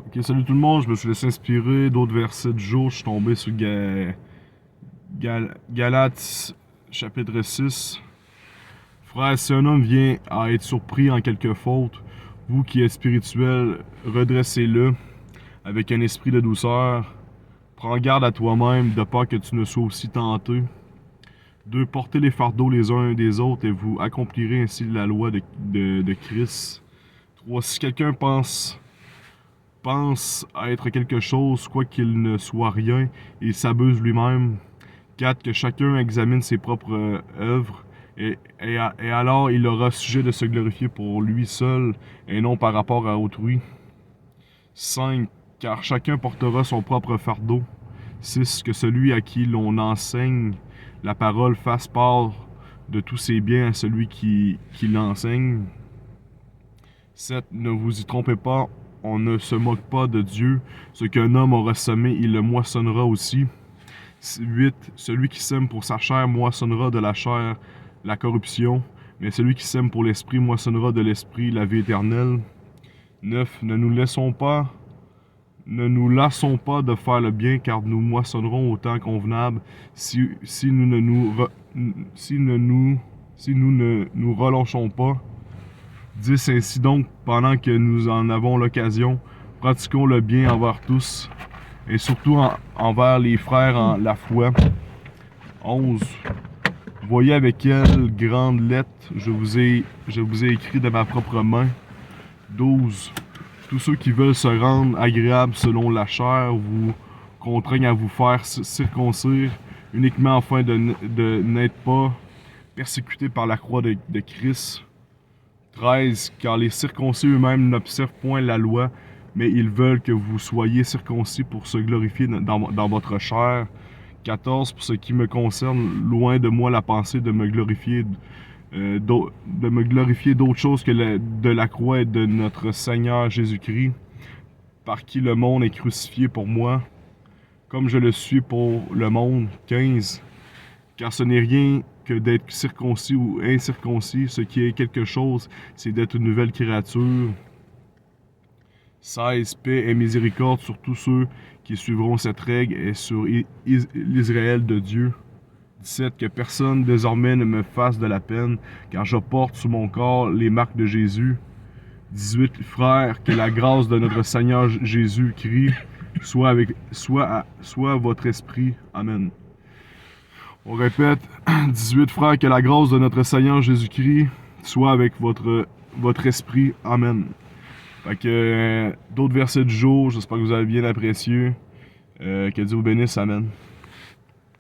Ok, salut tout le monde, je me suis laissé inspirer d'autres versets du jour. Je suis tombé sur Galates chapitre 6. Frère, si un homme vient à être surpris en quelque faute, vous qui êtes spirituel, redressez-le avec un esprit de douceur. Prends garde à toi-même, de peur que tu ne sois aussi tenté. 2. Portez les fardeaux les uns des autres et vous accomplirez ainsi la loi de Christ. 3. Si quelqu'un pense à être quelque chose, quoi qu'il ne soit rien, il s'abuse lui-même. 4. Que chacun examine ses propres œuvres, et alors il aura sujet de se glorifier pour lui seul, et non par rapport à autrui. 5. Car chacun portera son propre fardeau. 6. Que celui à qui l'on enseigne la parole fasse part de tous ses biens à celui qui l'enseigne. 7. Ne vous y trompez pas, on ne se moque pas de Dieu. Ce qu'un homme aura semé, il le moissonnera aussi. 8. Celui qui sème pour sa chair moissonnera de la chair la corruption, mais celui qui sème pour l'esprit moissonnera de l'esprit la vie éternelle. 9. Ne nous lassons pas de faire le bien, car nous moissonnerons au temps convenable si nous ne nous relâchons pas. 10. Ainsi donc, pendant que nous en avons l'occasion, pratiquons le bien envers tous, et surtout envers les frères en la foi. 11. Voyez avec quelle grande lettre je vous ai écrit de ma propre main. 12. Tous ceux qui veulent se rendre agréables selon la chair vous contraignent à vous faire circoncire uniquement afin de n'être pas persécutés par la croix de Christ. 13. Car les circoncis eux-mêmes n'observent point la loi, mais ils veulent que vous soyez circoncis pour se glorifier dans votre chair. 14. Pour ce qui me concerne, loin de moi la pensée de me glorifier d'autre chose que de la croix et de notre Seigneur Jésus-Christ, par qui le monde est crucifié pour moi, comme je le suis pour le monde. 15. Car ce n'est rien que d'être circoncis ou incirconcis, ce qui est quelque chose, c'est d'être une nouvelle créature. 16. Paix et miséricorde sur tous ceux qui suivront cette règle et sur l'Israël de Dieu. 17. Que personne désormais ne me fasse de la peine, car je porte sur mon corps les marques de Jésus. 18. Frères, que la grâce de notre Seigneur Jésus-Christ soit à votre esprit. Amen. On répète. 18. Frères, que la grâce de notre Seigneur Jésus-Christ soit avec votre esprit. Amen. Fait que d'autres versets du jour, j'espère que vous avez bien apprécié. Que Dieu vous bénisse. Amen.